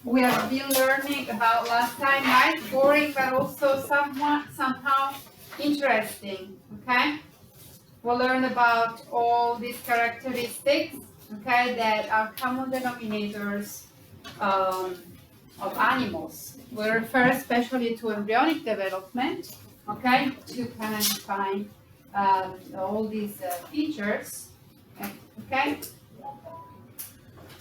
we have been learning about last time, right? Boring, but also somehow interesting, okay? We'll learn about all these characteristics, okay, that are common denominators of animals. We refer especially to embryonic development, okay, to kind of define all these features, okay?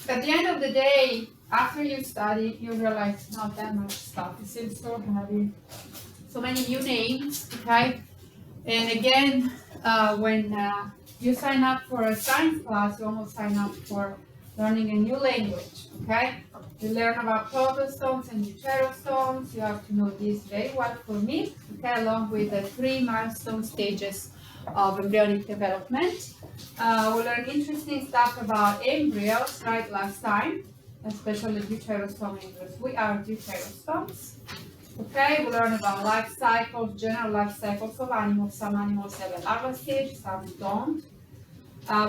At the end of the day, after you study, you realize not that much stuff. It seems so heavy. So many new names, okay? And again, when you sign up for a science class, you almost sign up for learning a new language, okay? You learn about protostomes and deuterostomes. You have to know this very well for me, okay? Along with the 3 milestone stages of embryonic development. We learned interesting stuff about embryos, right, last time, especially deuterostome embryos. We are deuterostomes. Okay, we learn about life cycles, general life cycles of animals. Some animals have a larval stage, some don't.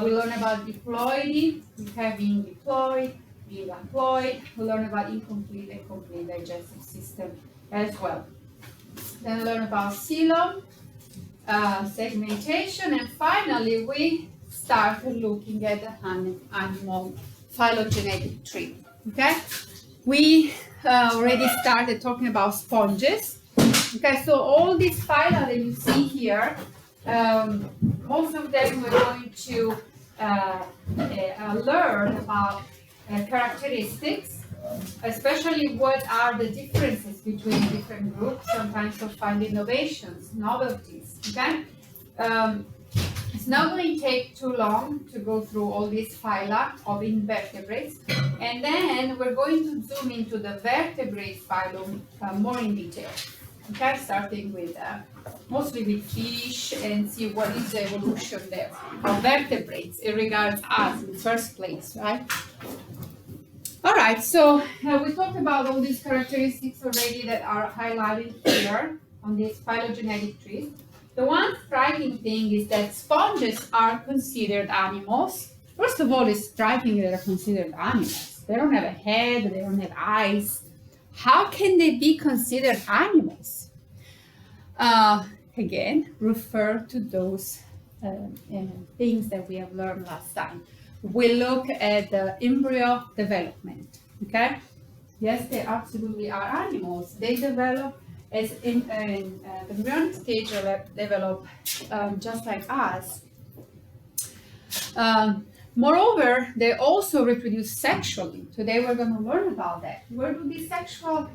We learn about diploidy, okay, being diploid, being haploid. We learn about incomplete and complete digestive system as well. Then we learn about coelom, segmentation, and finally we started looking at the animal phylogenetic tree. Okay, we already started talking about sponges. Okay, so all these phyla that you see here, most of them we're going to learn about characteristics, especially what are the differences between different groups, sometimes to find innovations, novelties, okay? It's not going to take too long to go through all these phyla of invertebrates, and then we're going to zoom into the vertebrate phylum more in detail, okay? Starting with mostly with fish and see what is the evolution there of vertebrates in regards us in the first place, right? All right, so we talked about all these characteristics already that are highlighted here on these phylogenetic trees. The one striking thing is that sponges are considered animals. First of all, it's striking that they're considered animals. They don't have a head, they don't have eyes. How can they be considered animals? Again, refer to those things that we have learned last time. We look at the embryo development, okay? Yes, they absolutely are animals. They develop as in the embryonic stage develop just like us. Moreover, they also reproduce sexually. Today we're going to learn about that. Where do these sexual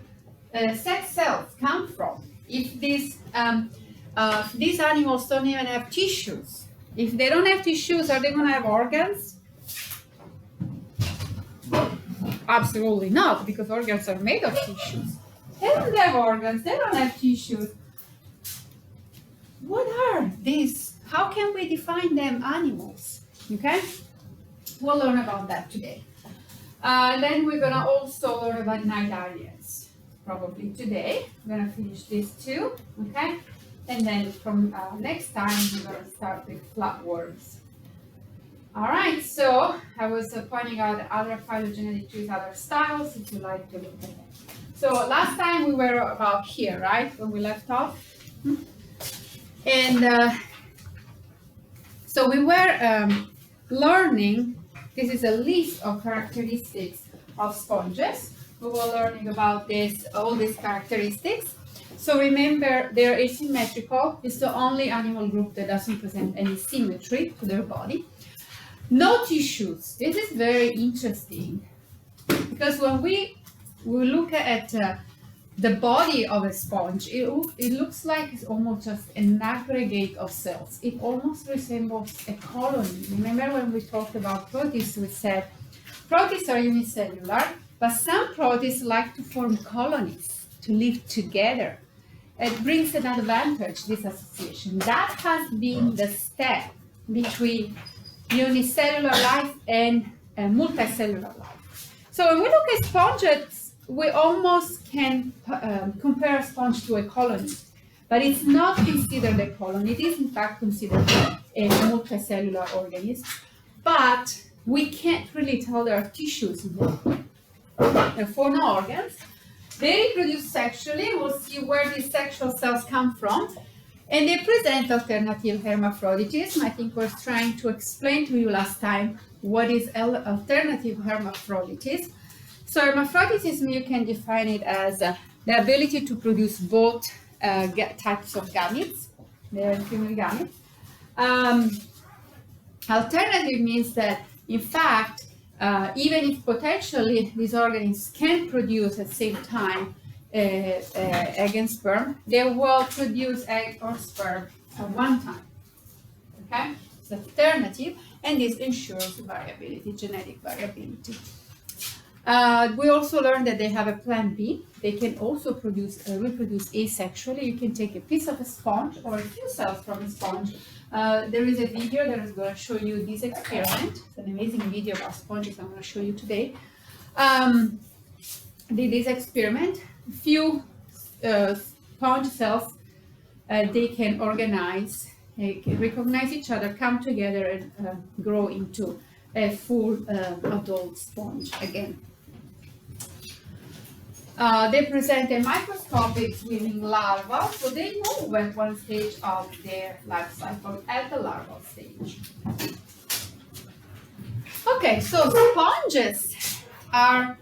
sex cells come from? If these animals don't even have tissues, if they don't have tissues, are they going to have organs? Absolutely not, because organs are made of tissues. They don't have organs, they don't have tissues. What are these? How can we define them animals? Okay? We'll learn about that today. Then we're gonna also learn about cnidarians, probably today. We're gonna finish this too, okay? And then from next time, we're gonna start with flatworms. All right, so I was pointing out other phylogenetic trees, other styles, if you like to look at them. So last time we were about here, right, when we left off? And so we were learning, this is a list of characteristics of sponges. We were learning about this, all these characteristics. So remember, they're asymmetrical. It's the only animal group that doesn't present any symmetry to their body. No tissues. This is very interesting because when we look at the body of a sponge, it looks like it's almost just an aggregate of cells. It almost resembles a colony. Remember when we talked about protists, we said protists are unicellular, but some protists like to form colonies to live together. It brings an advantage, this association. That has been the step between unicellular life and multicellular life. So when we look at sponges, we almost can compare a sponge to a colony, but it's not considered a colony. It is in fact considered a multicellular organism, but we can't really tell there are tissues in there. therefore no organs. They reproduce sexually. We'll see where these sexual cells come from. And they present alternative hermaphroditism. I think we're trying to explain to you last time what is alternative hermaphroditism. So hermaphroditism, you can define it as the ability to produce both types of gametes, male and female gametes. Alternative means that, in fact, even if potentially these organisms can produce at the same time egg and sperm, they will produce egg or sperm at one time. Okay? It's alternative, and this ensures variability, genetic variability. We also learned that they have a plan B. They can also reproduce asexually. You can take a piece of a sponge or a few cells from a sponge. There is a video that is going to show you this experiment. It's an amazing video about sponges I'm going to show you today. This experiment, few sponge cells, they can organize, they can recognize each other, come together and grow into a full adult sponge again. They present a microscopic swimming larva, so they move at one stage of their life cycle at the larval stage. Okay, so sponges are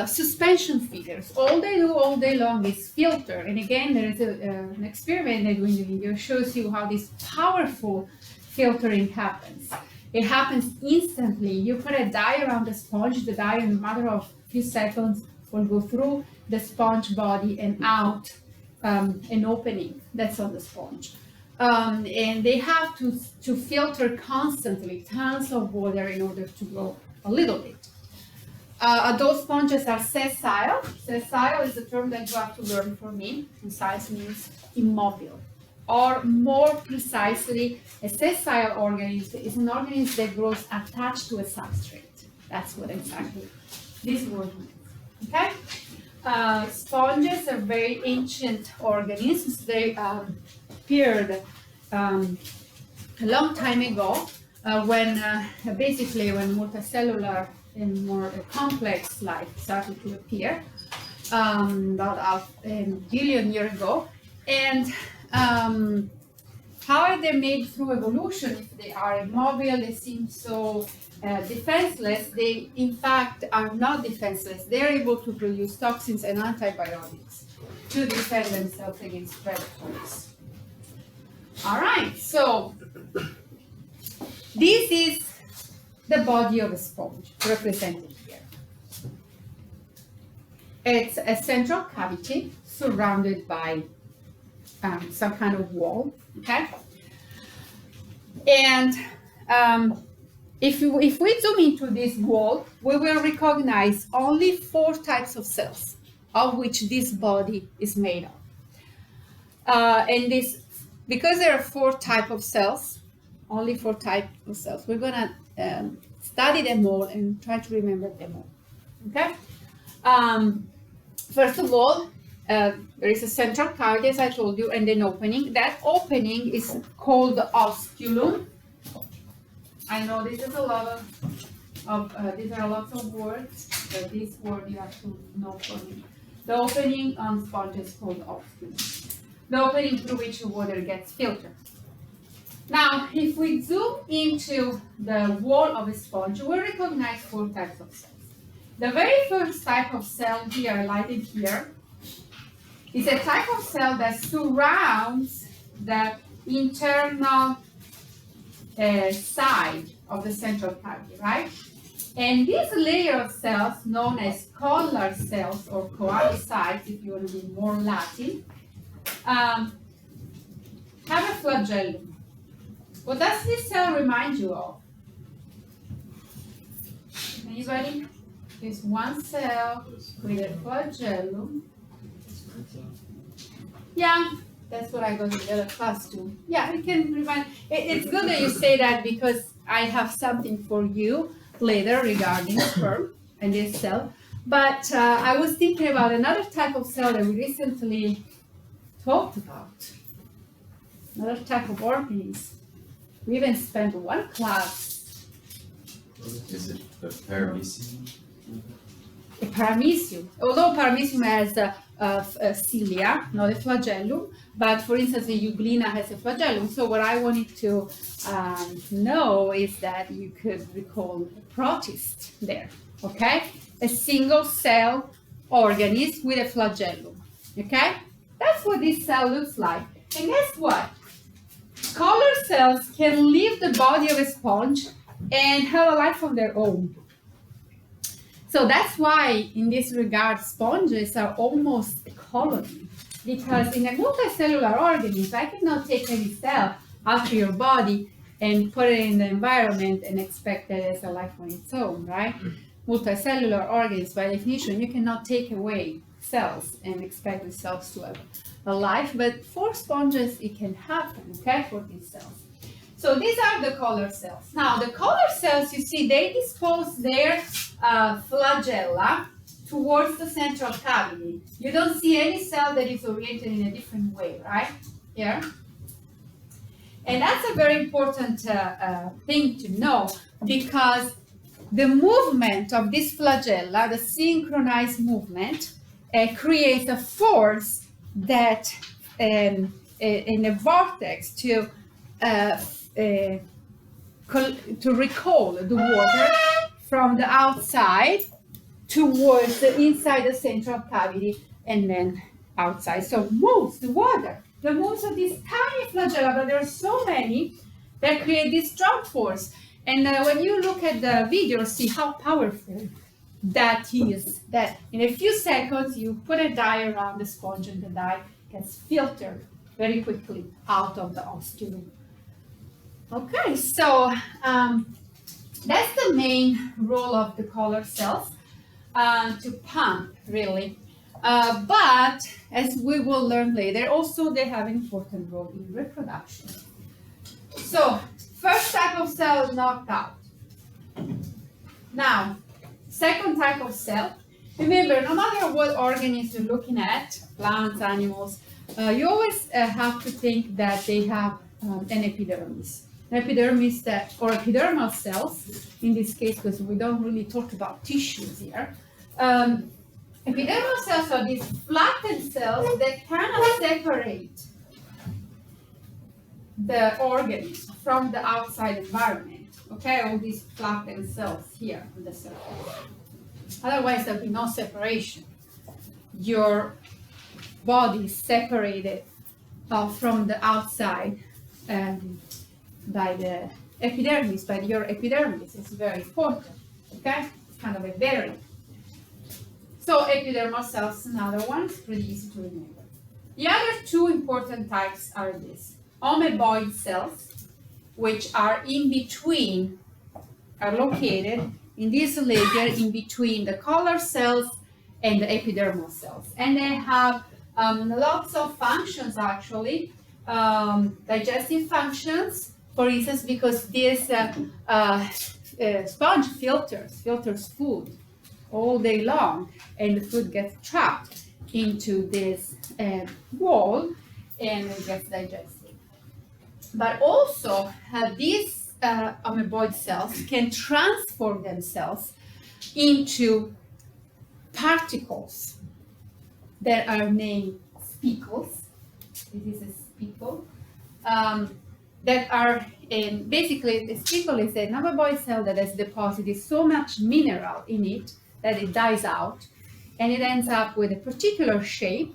suspension feeders. All they do all day long is filter. And again, there is an experiment I do in the video shows you how this powerful filtering happens. It happens instantly. You put a dye around the sponge, the dye in a matter of a few seconds will go through the sponge body and out an opening that's on the sponge. And they have to filter constantly tons of water in order to grow a little bit. Adult sponges are sessile. Sessile is a term that you have to learn from me. Sessile means immobile. Or more precisely, a sessile organism is an organism that grows attached to a substrate. That's what exactly this word means. Okay? Sponges are very ancient organisms. They appeared a long time ago when basically when multicellular and more complex life started to appear about a billion years ago. And how are they made through evolution? If they are immobile, they seem so defenseless. They, in fact, are not defenseless. They're able to produce toxins and antibiotics to defend themselves against predators. All right, so this is the body of a sponge represented here. It's a central cavity surrounded by some kind of wall, okay? And if we zoom into this wall, we will recognize only 4 types of cells, of which this body is made of. And this, because there are 4 types of cells, only 4 types of cells, we're gonna study them all and try to remember them all, okay? First of all, there is a central cavity, as I told you, and an opening. That opening is called the osculum. I know this is a lot of these are lots of words, but this word you have to know for me. The opening on sponge is called osculum. The opening through which the water gets filtered. Now, if we zoom into the wall of a sponge, we recognize 4 types of cells. The very first type of cell here, highlighted here, is a type of cell that surrounds the internal side of the central cavity, right? And this layer of cells, known as collar cells or coalycytes, if you want to be more Latin, have a flagellum. What does this cell remind you of? Anybody? There's one cell with a flagellum. Yeah, that's what I got in the other class too. Yeah, it can remind. It's good that you say that because I have something for you later regarding sperm and this cell. But I was thinking about another type of cell that we recently talked about. Another type of organism. We even spent one class. Is it the paramecium? a paramecium. Although paramecium has a cilia, not a flagellum, but for instance, the euglena has a flagellum. So what I wanted to know is that you could recall a protist there, okay? A single cell organism with a flagellum, okay? That's what this cell looks like. And guess what? Color cells can leave the body of a sponge and have a life of their own. So that's why, in this regard, sponges are almost a colony. Because in a multicellular organism, I cannot take any cell out of your body and put it in the environment and expect that it has a life on its own, right? Multicellular organisms, by definition, you cannot take away cells and expect the cells to have a life, but for sponges, it can happen, okay, for these cells. So these are the color cells. Now, the color cells, you see, they dispose their flagella towards the central cavity. You don't see any cell that is oriented in a different way, right? Here. And that's a very important thing to know, because the movement of this flagella, the synchronized movement, creates a force that in a vortex to recall the water from the outside towards the inside the central cavity and then outside. So moves the water. The moves of these tiny flagella, but there are so many that create this strong force. And when you look at the video, see how powerful that is. That in a few seconds you put a dye around the sponge and the dye gets filtered very quickly out of the osteolum. Okay, so that's the main role of the color cells, to pump, really. But as we will learn later, also they have an important role in reproduction. So, first type of cell knocked out. Now, second type of cell. Remember, no matter what organism you're looking at, plants, animals, you always have to think that they have an epidermis. An epidermis that, or epidermal cells, in this case, because we don't really talk about tissues here. Epidermal cells are these flattened cells that cannot separate the organism from the outside environment. Okay, all these flattened cells here on the surface. Otherwise, there'll be no separation. Your body is separated from the outside by the epidermis, by your epidermis. It's very important. Okay, it's kind of a barrier. So epidermal cells, another one, pretty easy to remember. The other two important types are these: amoeboid cells, which are in between, are located in this layer in between the color cells and the epidermal cells. And they have lots of functions, actually. Digestive functions, for instance, because this sponge filters food all day long, and the food gets trapped into this wall and it gets digested. But also, these amoeboid cells can transform themselves into particles that are named spicules. This is a spicule. That are basically, the spicule is an amoeboid cell that has deposited so much mineral in it that it dies out, and it ends up with a particular shape,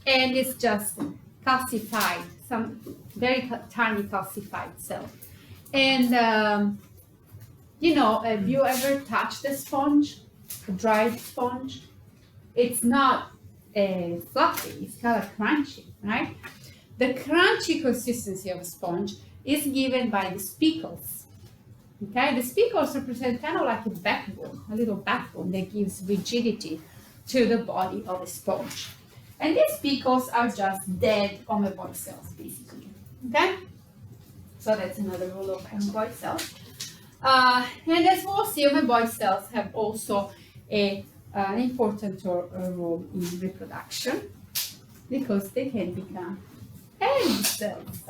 and it's just calcified, some very tiny calcified cell. And you know, have you ever touched a sponge, a dried sponge? It's not fluffy, it's kind of crunchy, right? The crunchy consistency of a sponge is given by the spicules. Okay, the spicules represent kind of like a backbone, a little backbone that gives rigidity to the body of a sponge. And these spicules are just dead amoeboid cells, basically. Okay, so that's another role of amoeboid cells. And as we'll see, amoeboid cells have also an important role in reproduction, because they can become egg cells.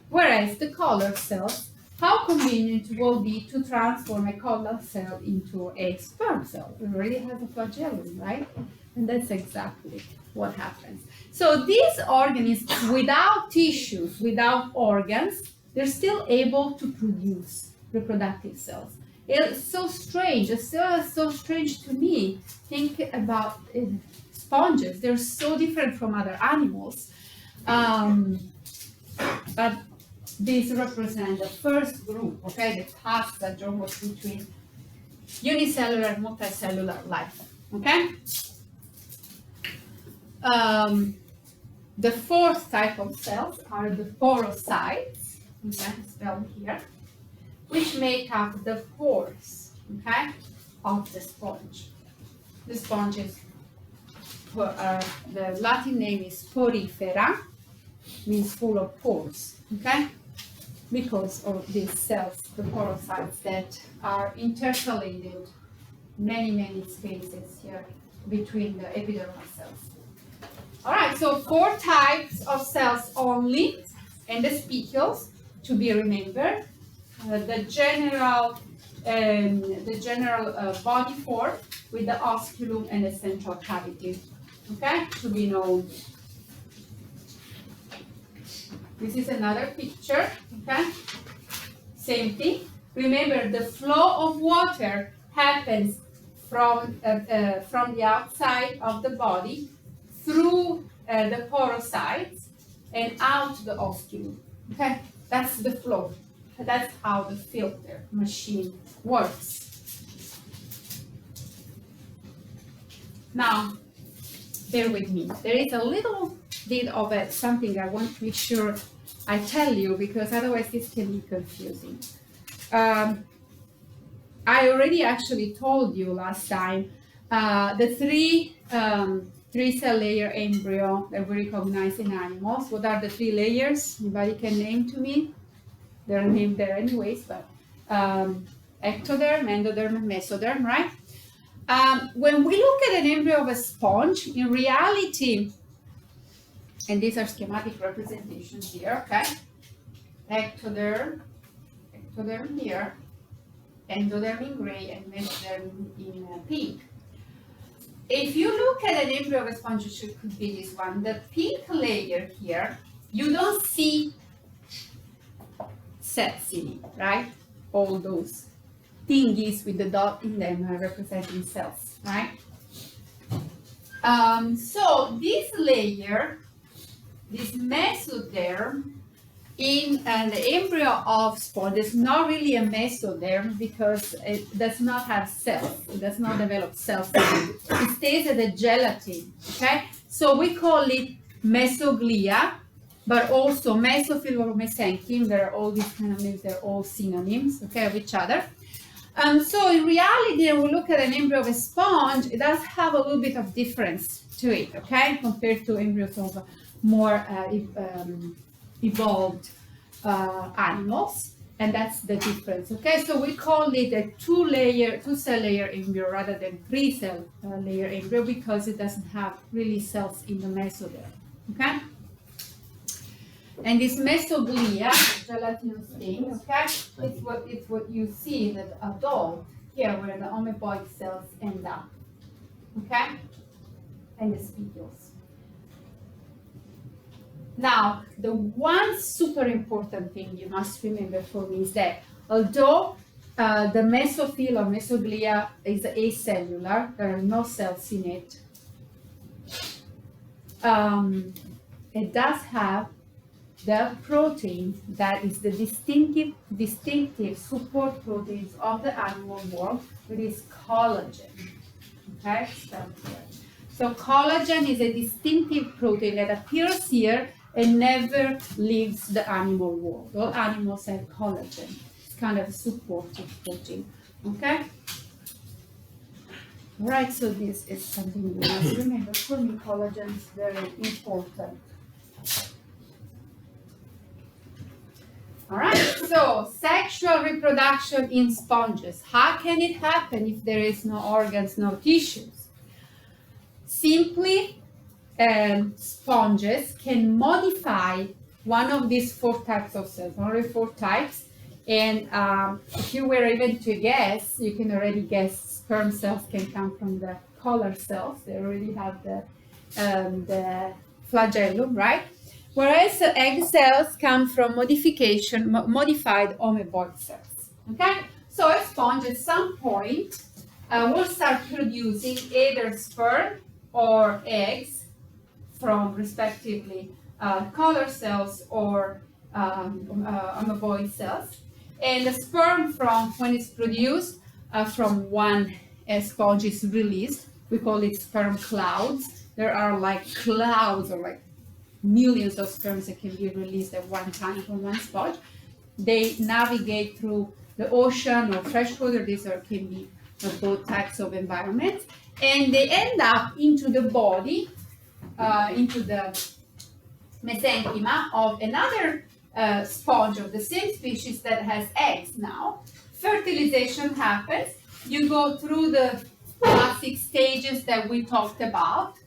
Whereas the color cells how convenient will be to transform a collar cell into a sperm cell. It already has a flagellum, right? And that's exactly what happens. So these organisms, without tissues, without organs, they're still able to produce reproductive cells. It's so strange. It's so strange to me. Think about sponges. They're so different from other animals. But these represent the first group, okay, the passage almost between unicellular and multicellular life, okay? The fourth type of cells are the porocytes, okay, spelled here, which make up the pores, okay, of the sponge. The sponge is, the Latin name is porifera, means full of pores, okay, because of these cells, the porocytes, that are intercalated many spaces here between the epidermal cells. All right, so 4 types of cells only, and the spicules to be remembered. The general body form with the osculum and the central cavity, okay, to be known. This is another picture, okay? Same thing. Remember, the flow of water happens from the outside of the body through the porocytes and out the osculum, okay? That's the flow. That's how the filter machine works. Now, bear with me. There is a little bit of something I want to make sure I tell you, because otherwise this can be confusing. I already actually told you last time the three cell layer embryo that we recognize in animals. What are the 3 layers? Anybody can name to me? They're named there anyways, but ectoderm, endoderm, and mesoderm, right? When we look at an embryo of a sponge, in reality, and these are schematic representations here, okay? Ectoderm here, endoderm in gray, and mesoderm in pink. If you look at an embryo of a sponge, it could be this one. The pink layer here, you don't see cells in it, right? All those thingies with the dot in them are representing cells, right? So this layer, this mesoderm in the embryo of sponge is not really a mesoderm because it does not have cells. It does not develop cells. It stays as a gelatin, okay? So we call it mesoglia, but also mesophyll or mesenchyme. There are all these kind of names. They're all synonyms, okay, of each other. So in reality, when we look at an embryo of a sponge, it does have a little bit of difference to it, okay, compared to embryos of more evolved animals, and that's the difference, okay? So we call it a 2-cell layer embryo rather than 3-cell layer embryo because it doesn't have really cells in the mesoderm, okay? And this mesoglia, gelatinous thing, okay, it's what you see in the adult here, where the amoeboid cells end up, okay, and the spicules. Now, the one super important thing you must remember for me is that although the mesophyll or mesoglia is acellular, there are no cells in it, it does have the protein that is the distinctive support proteins of the animal world, it is collagen. Okay, so collagen is a distinctive protein that appears here and never leaves the animal world. All animals have collagen. It's kind of a supportive protein. Okay? Right, so this is something you must remember. For me, collagen is very important. All right, so sexual reproduction in sponges. How can it happen if there is no organs, no tissues? Simply, sponges can modify one of these 4 types of cells, only 4 types, And if you were even to guess, you can already guess sperm cells can come from the collar cells. They already have the flagellum, right? Whereas egg cells come from modified amoeboid cells. Okay, so a sponge at some point will start producing either sperm or eggs from respectively collar cells or amoeboid cells. And the sperm from when it's produced from one sponge is released. We call it sperm clouds. There are like clouds or like millions of sperms that can be released at one time from one sponge. They navigate through the ocean or freshwater. These can be both types of environments, and they end up into the body, into the mesenchyma of another sponge of the same species that has eggs now. Fertilization happens. You go through the classic stages that we talked about.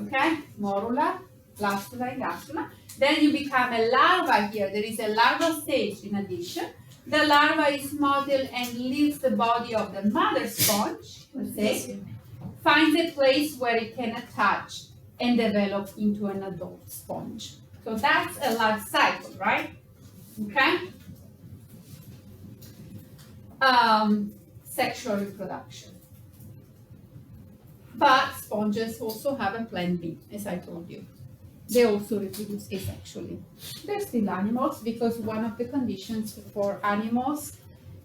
Okay, morula, blastula, gastula. Then you become a larva here. There is a larval stage in addition. The larva is modeled and leaves the body of the mother sponge, let's say, finds a place where it can attach and develop into an adult sponge. So that's a life cycle, right? Okay? Sexual reproduction. But sponges also have a plan B, as I told you. They also reproduce asexually. They're still animals because one of the conditions for animals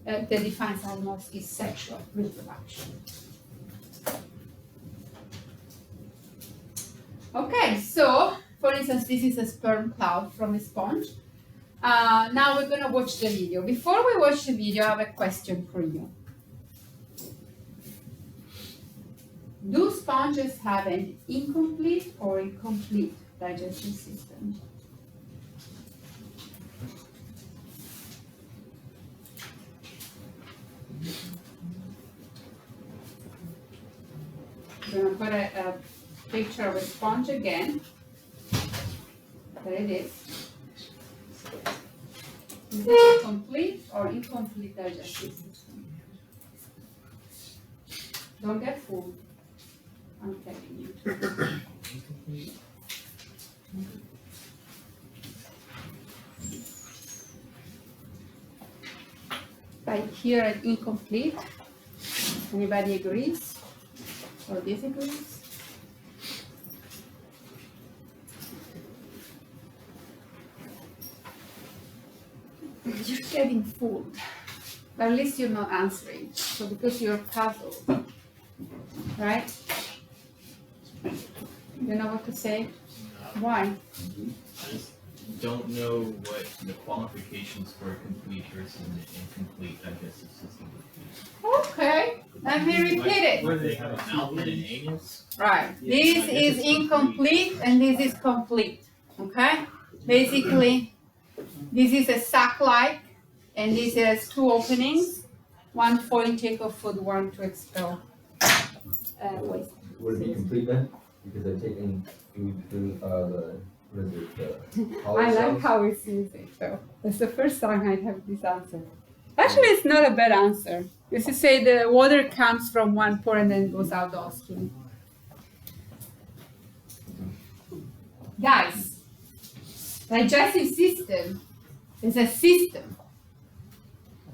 that defines animals is sexual reproduction. Okay, so for instance, this is a sperm cloud from a sponge. Now we're going to watch the video. Before we watch the video, I have a question for you. Do sponges have an incomplete or incomplete digestive system? I'm going to put a picture of a sponge again. There it is. Is it a complete or incomplete digestive system? Don't get fooled. I'm telling you. Incomplete. Right here at incomplete. Anybody agrees or disagrees? You're getting fooled. But at least you're not answering. So because you're puzzled, right? You know what to say? Why? I just don't know what the qualifications for a complete versus an incomplete digestive system would Okay, let me repeat it. Where they have a mouth and an anus. Right, this is incomplete and this is complete, okay? Basically, this is a sac-like and this has two openings, one for intake of food, one to expel waste. Would it be complete then? Because they're taking food through I like how it sees it though. That's the first time I have this answer. Actually, it's not a bad answer. As you say, the water comes from one pore and then goes out the osculum. Guys, digestive system is a system.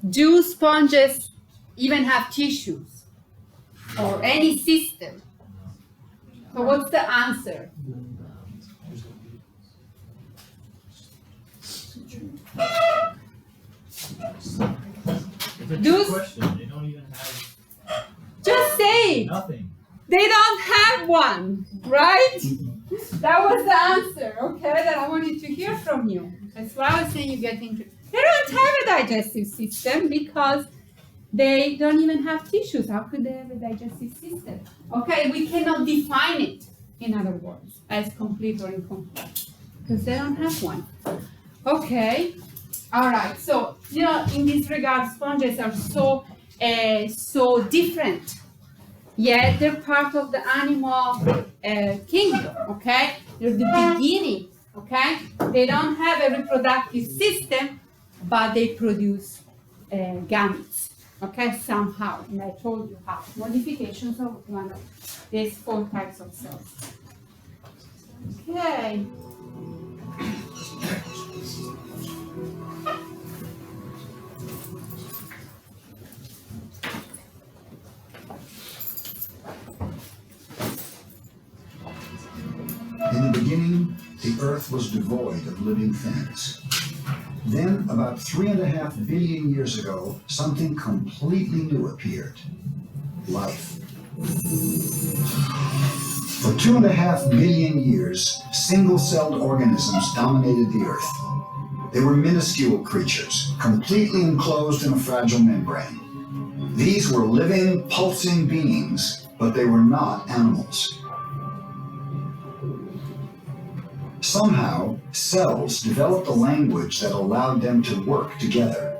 Do sponges even have tissues? Or any system? So what's the answer? It's a Those- trick question. They don't even have Just say it. nothing. They don't have one, right? That was the answer, okay, that I wanted to hear from you. That's why I was saying you get into. They don't have a digestive system because they don't even have tissues. How could they have a digestive system? Okay, we cannot define it, in other words, as complete or incomplete, because they don't have one. Okay, all right. So, you know, in this regard, sponges are so different. Yet they're part of the animal kingdom, okay? They're the beginning, okay? They don't have a reproductive system, but they produce gametes, okay, somehow. And I told you how. Modifications of one of these 4 types of cells. Okay. In the beginning, the earth was devoid of living things. Then, about 3.5 billion years ago, something completely new appeared. Life. For 2.5 billion years, single-celled organisms dominated the earth. They were minuscule creatures, completely enclosed in a fragile membrane. These were living, pulsing beings, but they were not animals. Somehow, cells developed a language that allowed them to work together.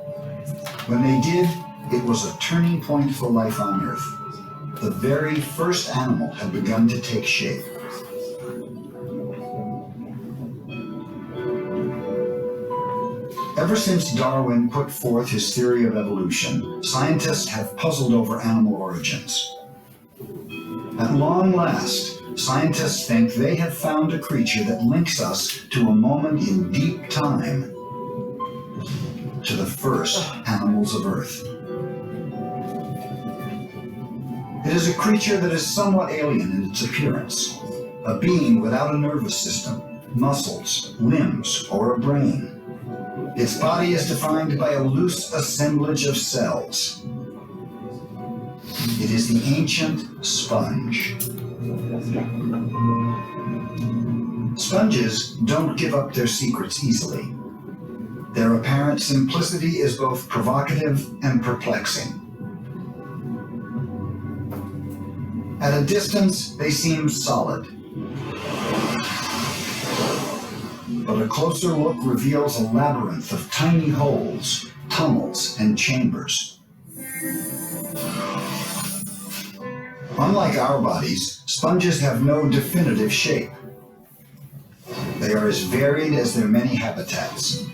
When they did, it was a turning point for life on Earth. The very first animal had begun to take shape. Ever since Darwin put forth his theory of evolution, scientists have puzzled over animal origins. At long last, scientists think they have found a creature that links us to a moment in deep time, to the first animals of Earth. It is a creature that is somewhat alien in its appearance, a being without a nervous system, muscles, limbs, or a brain. Its body is defined by a loose assemblage of cells. It is the ancient sponge. Sponges don't give up their secrets easily. Their apparent simplicity is both provocative and perplexing. At a distance, they seem solid. But a closer look reveals a labyrinth of tiny holes, tunnels, and chambers. Unlike our bodies, sponges have no definitive shape. They are as varied as their many habitats.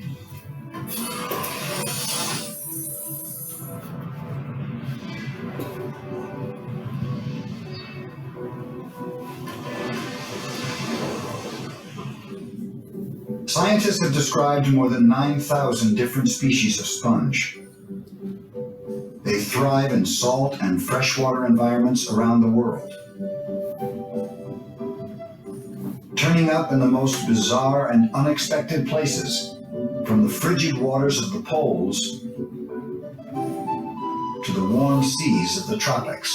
Scientists have described more than 9,000 different species of sponge. They thrive in salt and freshwater environments around the world, turning up in the most bizarre and unexpected places, from the frigid waters of the poles to the warm seas of the tropics.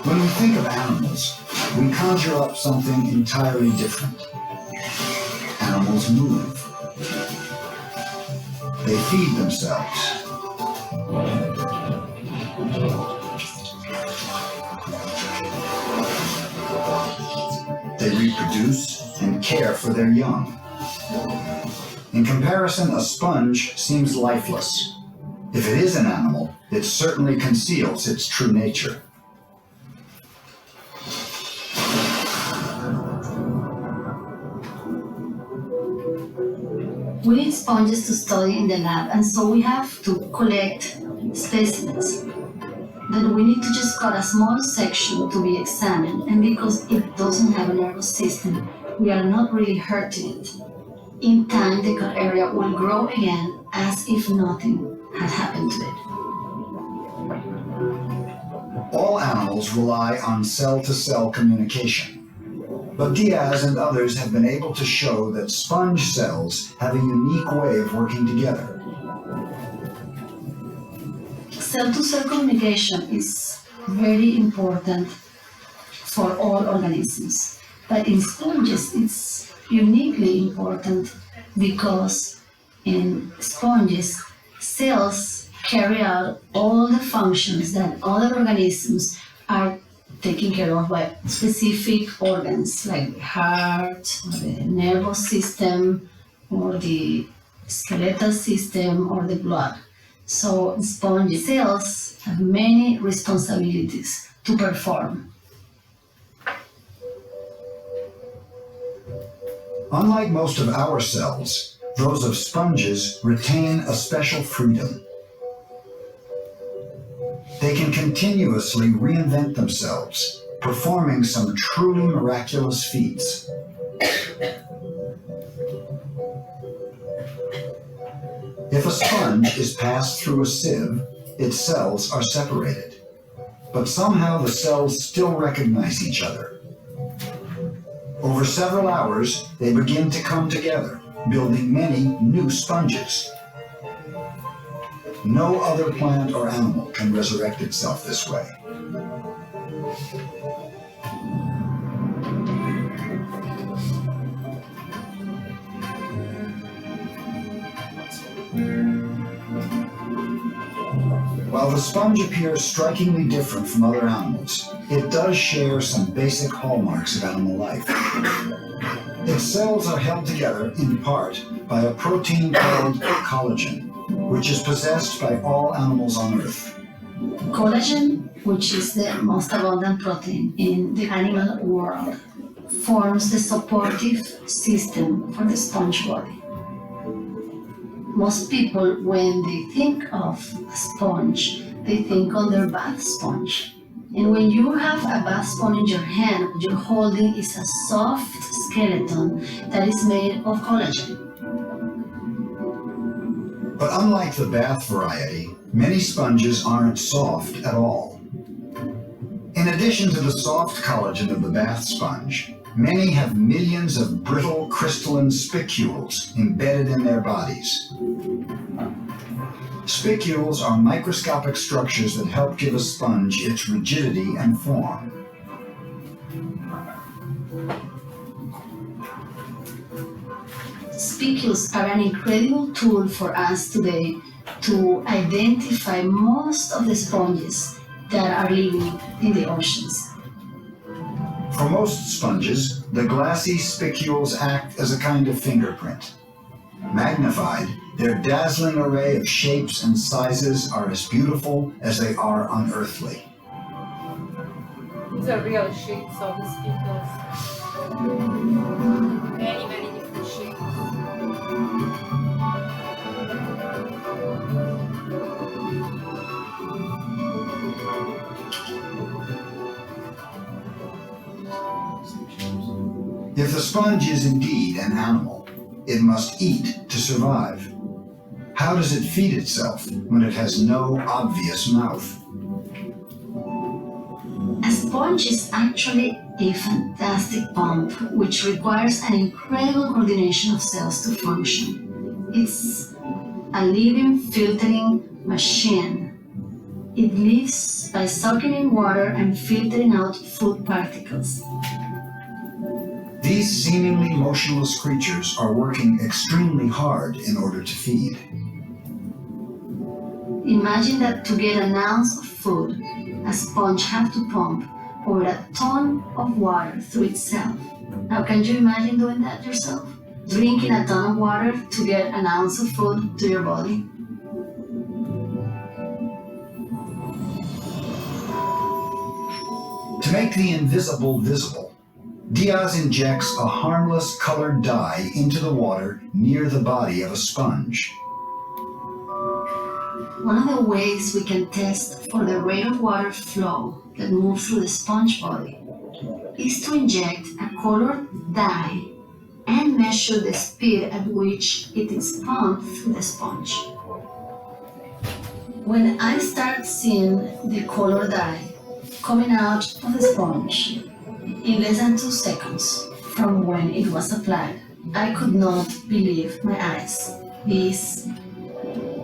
When we think of animals, we conjure up something entirely different. Animals move. They feed themselves. They reproduce and care for their young. In comparison, a sponge seems lifeless. If it is an animal, it certainly conceals its true nature. We need sponges to study in the lab, and so we have to collect specimens. Then we need to just cut a small section to be examined, and because it doesn't have a nervous system, we are not really hurting it. In time, the cut area will grow again as if nothing had happened to it. All animals rely on cell-to-cell communication. But Diaz and others have been able to show that sponge cells have a unique way of working together. Cell-to-cell communication is very important for all organisms. But in sponges, it's uniquely important because in sponges, cells carry out all the functions that other organisms are taken care of by specific organs like the heart, or the nervous system, or the skeletal system, or the blood. So sponge cells have many responsibilities to perform. Unlike most of our cells, those of sponges retain a special freedom. They can continuously reinvent themselves, performing some truly miraculous feats. If a sponge is passed through a sieve, its cells are separated. But somehow the cells still recognize each other. Over several hours, they begin to come together, building many new sponges. No other plant or animal can resurrect itself this way. While the sponge appears strikingly different from other animals, it does share some basic hallmarks of animal life. Its cells are held together in part by a protein called collagen, which is possessed by all animals on Earth. Collagen, which is the most abundant protein in the animal world, forms the supportive system for the sponge body. Most people, when they think of a sponge, they think on their bath sponge. And when you have a bath sponge in your hand, what you're holding is a soft skeleton that is made of collagen. But unlike the bath variety, many sponges aren't soft at all. In addition to the soft collagen of the bath sponge, many have millions of brittle crystalline spicules embedded in their bodies. Spicules are microscopic structures that help give a sponge its rigidity and form. Spicules are an incredible tool for us today to identify most of the sponges that are living in the oceans. For most sponges, the glassy spicules act as a kind of fingerprint. Magnified, their dazzling array of shapes and sizes are as beautiful as they are unearthly. These are real shapes of the spicules. Many, many different shapes. If the sponge is indeed an animal, it must eat to survive. How does it feed itself when it has no obvious mouth? A sponge is actually a fantastic pump which requires an incredible coordination of cells to function. It's a living filtering machine. It lives by soaking in water and filtering out food particles. These seemingly motionless creatures are working extremely hard in order to feed. Imagine that to get an ounce of food, a sponge has to pump over a ton of water through itself. Now, can you imagine doing that yourself? Drinking a ton of water to get an ounce of food to your body? To make the invisible visible, Diaz injects a harmless colored dye into the water near the body of a sponge. One of the ways we can test for the rate of water flow that moves through the sponge body is to inject a colored dye and measure the speed at which it is pumped through the sponge. When I start seeing the colored dye coming out of the sponge in less than 2 seconds from when it was applied, I could not believe my eyes. This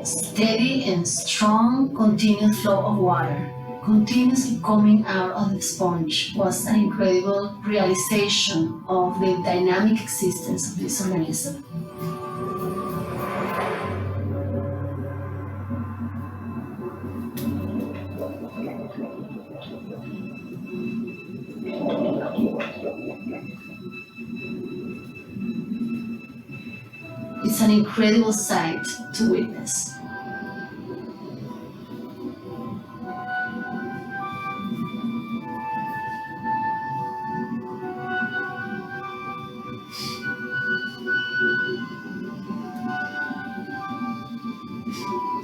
steady and strong continuous flow of water continuously coming out of the sponge was an incredible realization of the dynamic existence of this organism. It's an incredible sight to witness.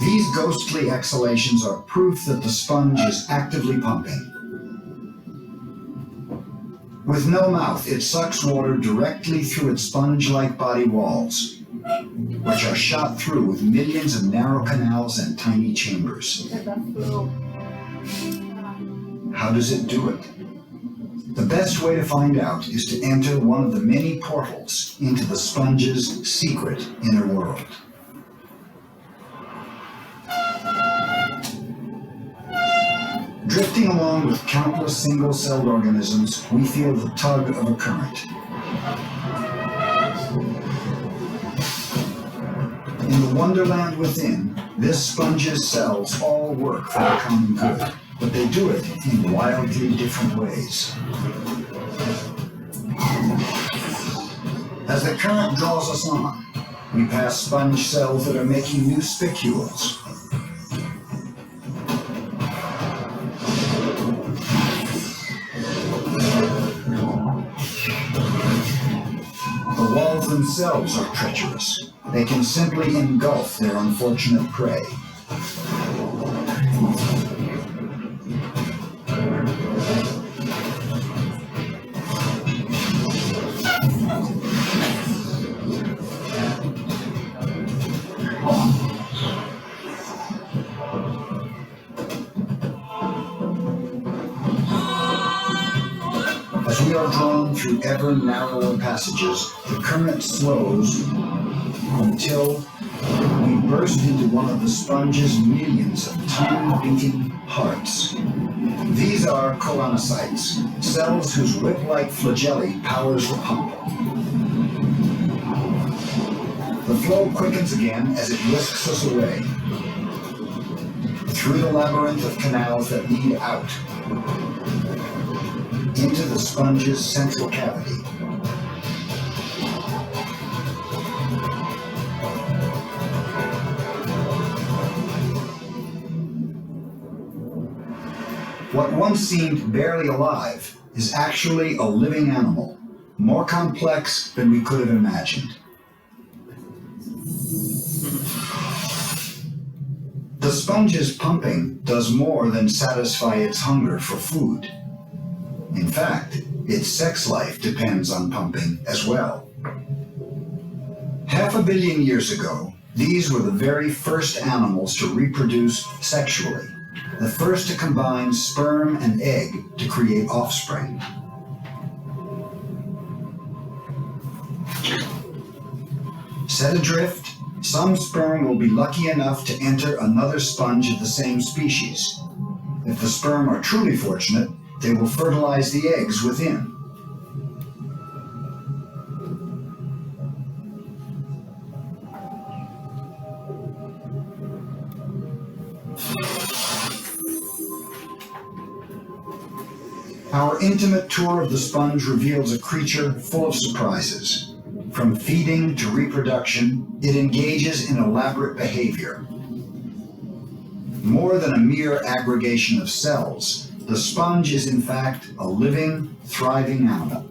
These ghostly exhalations are proof that the sponge is actively pumping. With no mouth, it sucks water directly through its sponge-like body walls, which are shot through with millions of narrow canals and tiny chambers. How does it do it? The best way to find out is to enter one of the many portals into the sponge's secret inner world. Drifting along with countless single-celled organisms, we feel the tug of a current. In the wonderland within, this sponge's cells all work for the common good, but they do it in wildly different ways. As the current draws us on, we pass sponge cells that are making new spicules. The walls themselves are treacherous. They can simply engulf their unfortunate prey. As we are drawn through ever narrower passages, the current slows until we burst into one of the sponge's millions of tiny beating hearts. These are colonocytes, cells whose whip-like flagellae powers the pump. The flow quickens again as it whisks us away through the labyrinth of canals that lead out into the sponge's central cavity. What once seemed barely alive is actually a living animal, more complex than we could have imagined. The sponge's pumping does more than satisfy its hunger for food. In fact, its sex life depends on pumping as well. 500 million years ago, these were the very first animals to reproduce sexually, the first to combine sperm and egg to create offspring. Set adrift, some sperm will be lucky enough to enter another sponge of the same species. If the sperm are truly fortunate, they will fertilize the eggs within. Our intimate tour of the sponge reveals a creature full of surprises. From feeding to reproduction, it engages in elaborate behavior. More than a mere aggregation of cells, the sponge is in fact a living, thriving animal.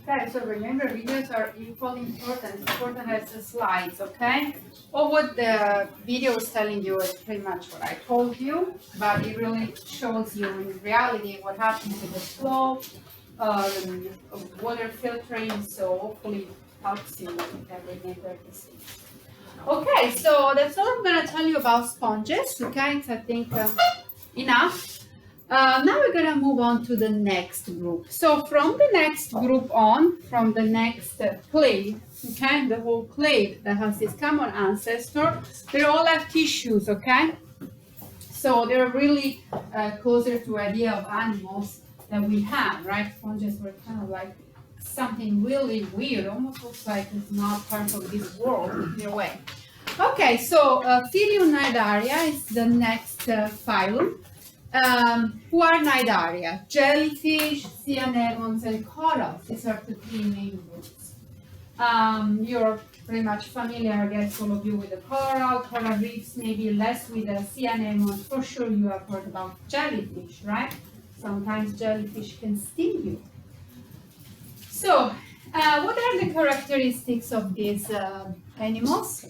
Okay, so remember, videos are equally important as the slides, okay? Or what the video is telling you is pretty much what I told you, but it really shows you in reality what happens with the flow, of water filtering, so hopefully it helps you with everything that you see. Okay, so that's all I'm gonna tell you about sponges, okay? So I think enough. Now we're gonna move on to the next group. So from the next group on, from the next clade, okay, the whole clade that has this common ancestor, they all have tissues, okay? So they're really closer to idea of animals that we have, right? Sponges were kind of like something really weird, almost looks like it's not part of this world in a way. Okay, so Phyllionidaria is the next phylum. Who are Cnidaria? Jellyfish, sea anemones, and corals. These are the three main groups. You're pretty much familiar, I guess, all of you with the coral reefs, maybe less with the sea anemone. For sure, you have heard about jellyfish, right? Sometimes jellyfish can sting you. So, what are the characteristics of these animals?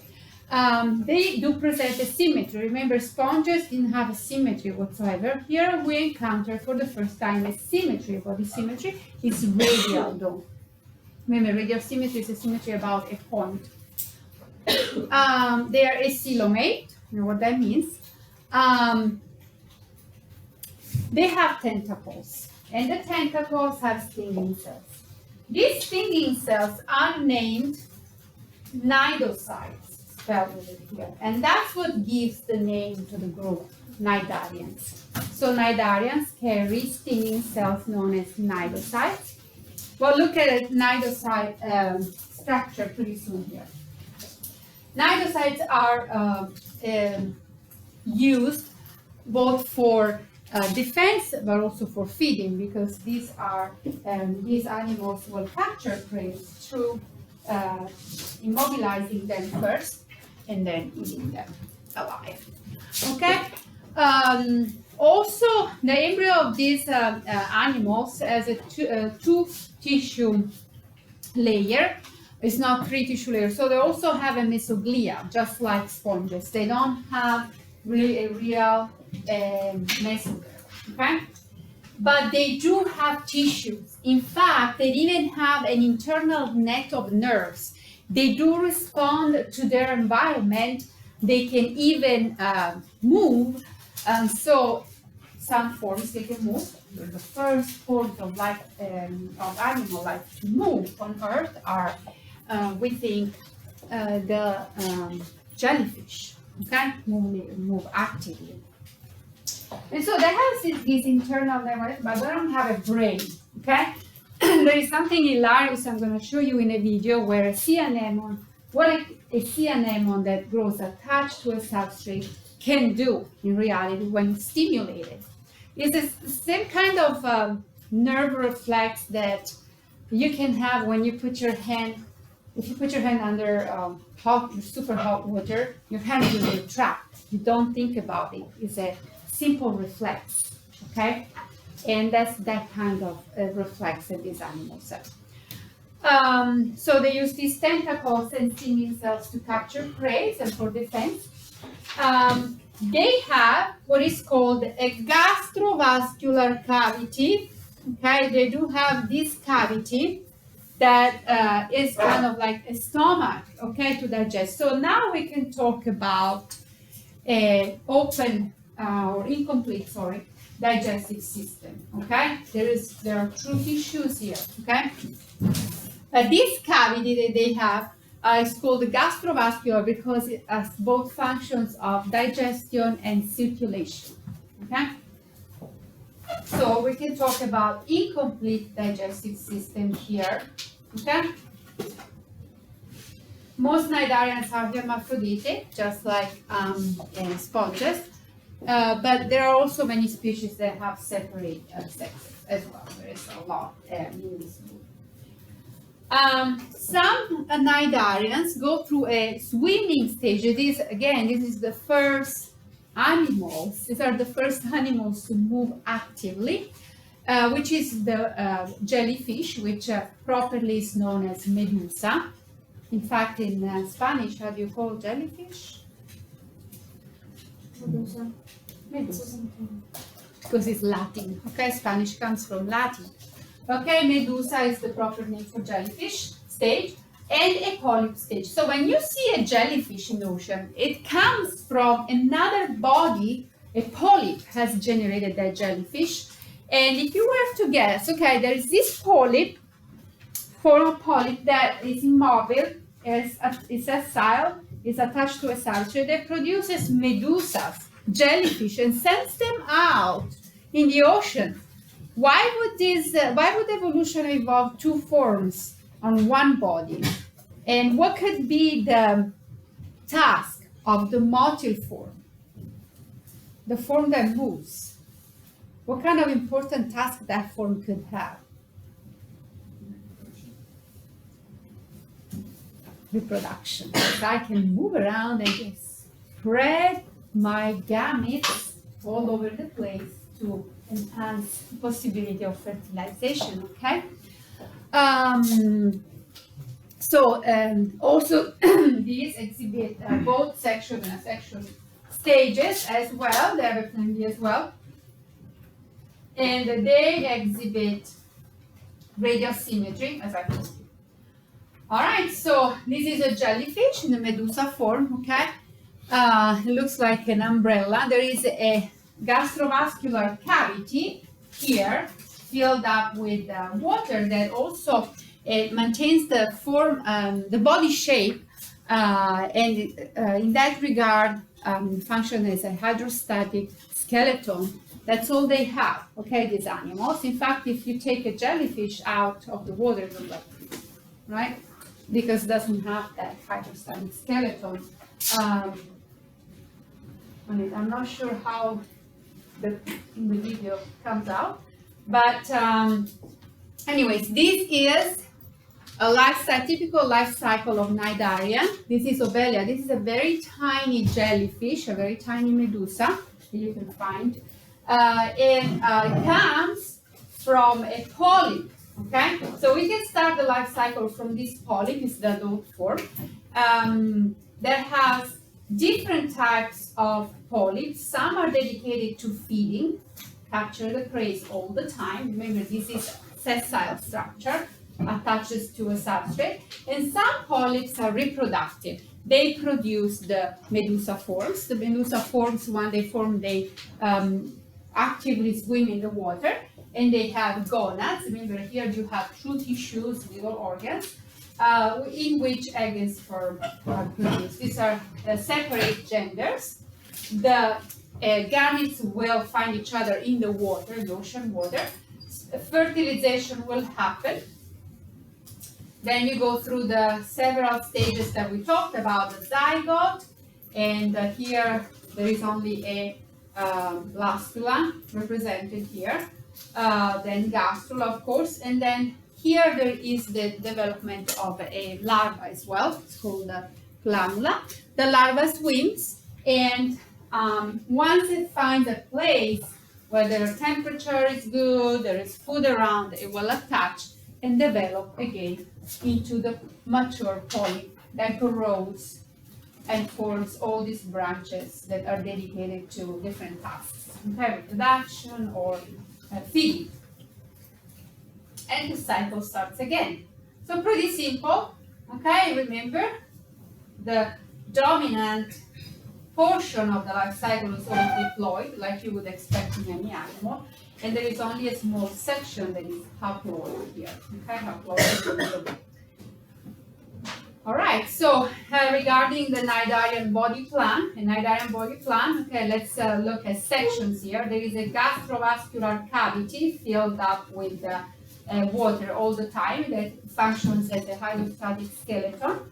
They do present a symmetry. Remember, sponges didn't have a symmetry whatsoever. Here we encounter for the first time a symmetry. Body symmetry is radial, though. Remember, radial symmetry is a symmetry about a point. They are acoelomate. You know what that means? They have tentacles, and the tentacles have stinging cells. These stinging cells are named cnidocytes, spelled over here, and that's what gives the name to the group, cnidarians. So cnidarians carry stinging cells known as cnidocytes. Well, look at a cnidocyte structure pretty soon here. Cnidocytes are used both for defense but also for feeding, because these animals will capture prey through immobilizing them first and then eating them alive. Okay. Also, the embryo of these animals has a two tissue layer. It's not three tissue layers. So they also have a mesoglia, just like sponges. They don't have really a real mesoderm, okay? But they do have tissues. In fact, they even have an internal net of nerves. They do respond to their environment. They can even move. So some forms they can move. The first forms of life, of animal life to move on Earth are, we think, the jellyfish. Okay, move actively. And so they have these internal nerves, but they don't have a brain. Okay, there is something hilarious I'm going to show you in a video where a sea anemone, what a sea anemone that grows attached to a substrate can do in reality when stimulated. It's the same kind of nerve reflex that you can have when you put your hand, if you put your hand under super hot water, your hand will be trapped. You don't think about it. It's a simple reflex, okay? And that's that kind of reflex that these animals have. So they use these tentacles and stinging cells to capture prey and for defense. They have what is called a gastrovascular cavity. Okay, they do have this cavity that is kind of like a stomach, okay, to digest. So now we can talk about an open or incomplete, digestive system. Okay, there are true tissues here. Okay, this cavity that they have is called the gastrovascular because it has both functions of digestion and circulation. Okay, so we can talk about incomplete digestive system here. Okay, most cnidarians are hermaphroditic, just like sponges, but there are also many species that have separate sexes as well. There is a lot in this group. Some cnidarians go through a swimming stage. This is the first animals. These are the first animals to move actively, which is the jellyfish, which properly is known as medusa. In fact, in Spanish, how do you call jellyfish? Medusa. Medusa. Because it's Latin. Okay, Spanish comes from Latin. Okay, medusa is the proper name for jellyfish stage and a polyp stage. So when you see a jellyfish in the ocean, it comes from another body. A polyp has generated that jellyfish. And if you were to guess, okay, there is this polyp, form of polyp that is immobile, is sessile, is attached to a substrate that produces medusas, jellyfish, and sends them out in the ocean. Why would evolution evolve two forms on one body? And what could be the task of the motile form? The form that moves. What kind of important task that form could have? reproduction. So I can move around and just spread my gametes all over the place to enhance the possibility of fertilization, okay? Also, these exhibit both sexual and asexual stages as well, they have a family as well. And they exhibit radial symmetry, as I told you. All right, so this is a jellyfish in the medusa form, okay? It looks like an umbrella. There is a gastrovascular cavity here filled up with water that also maintains the form, the body shape, and in that regard function as a hydrostatic skeleton. That's all they have, okay, these animals. In fact, if you take a jellyfish out of the water, it looks like this, right? Because it doesn't have that hydrostatic skeleton. I'm not sure how in the video comes out, but anyways, this is a typical life cycle of Cnidarian. This is Obelia. This is a very tiny jellyfish, a very tiny medusa that you can find. It comes from a polyp, okay? So we can start the life cycle from this polyp, it's the adult form, that has different types of polyps. Some are dedicated to feeding, capture the prey all the time. Remember, this is sessile structure, attaches to a substrate. And some polyps are reproductive. They produce the medusa forms. The medusa forms, when they form, they actively swim in the water, and they have gonads. Remember, here you have true tissues, little organs, in which egg and sperm are produced. These are separate genders. The gametes will find each other in the water, the ocean water. Fertilization will happen. Then you go through the several stages that we talked about, the zygote, and here there is only a blastula represented here, then gastrula, of course, and then here there is the development of a larva as well. It's called the planula. The larva swims, and once it finds a place where the temperature is good, there is food around, it will attach and develop again into the mature polyp that grows and forms all these branches that are dedicated to different tasks, okay, reproduction or feeding. And the cycle starts again. So pretty simple, okay? Remember, the dominant portion of the life cycle is all diploid, like you would expect in any animal, and there is only a small section that is haploid here, okay? Haploid. All right, so regarding the Cnidarian body plan, okay, let's look at sections here. There is a gastrovascular cavity filled up with water all the time that functions as a hydrostatic skeleton.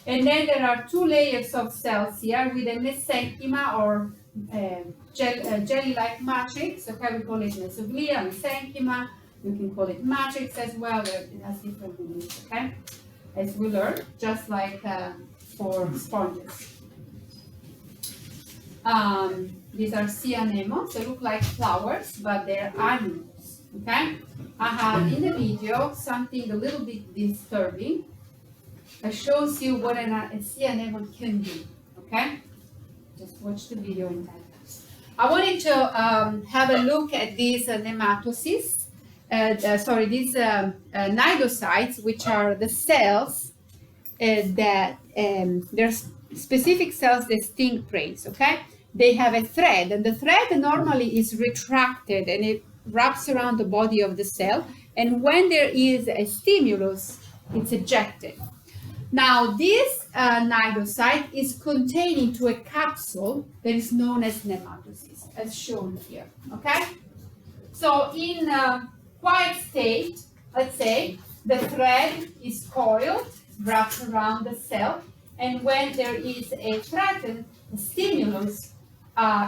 And then there are two layers of cells here with a mesenchyma or jelly-like matrix. Okay, we call it mesoglia, mesenchyma. You can call it matrix as well. It has different meanings, okay? As we learned, just like for sponges. These are sea anemones. They look like flowers, but they're animals, okay? I have in the video something a little bit disturbing that shows you what a sea anemone can do, okay? Just watch the video in that. I wanted to have a look at these nematocysts. These cnidocytes, which are the cells that they're specific cells that sting prey, okay? They have a thread, and the thread normally is retracted and it wraps around the body of the cell, and when there is a stimulus, it's ejected. Now, this cnidocyte is contained into a capsule that is known as nematocyst, as shown here, okay? So in quiet state, let's say, the thread is coiled, wrapped around the cell, and when there is a threatened stimulus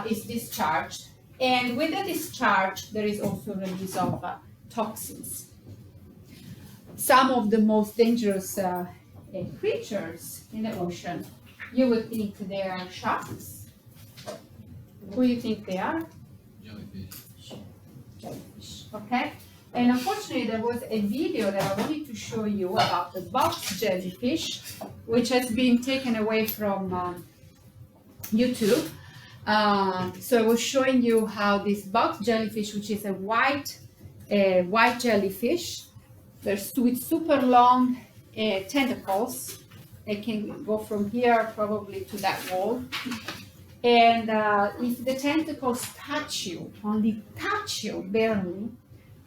is discharged. And with the discharge, there is also release of toxins. Some of the most dangerous creatures in the ocean. You would think they are sharks. Who do you think they are? Jellyfish. Okay? And unfortunately, there was a video that I wanted to show you about the box jellyfish, which has been taken away from YouTube. So I was showing you how this box jellyfish, which is a white jellyfish, with super long tentacles. It can go from here probably to that wall. And if the tentacles touch you, only touch you barely,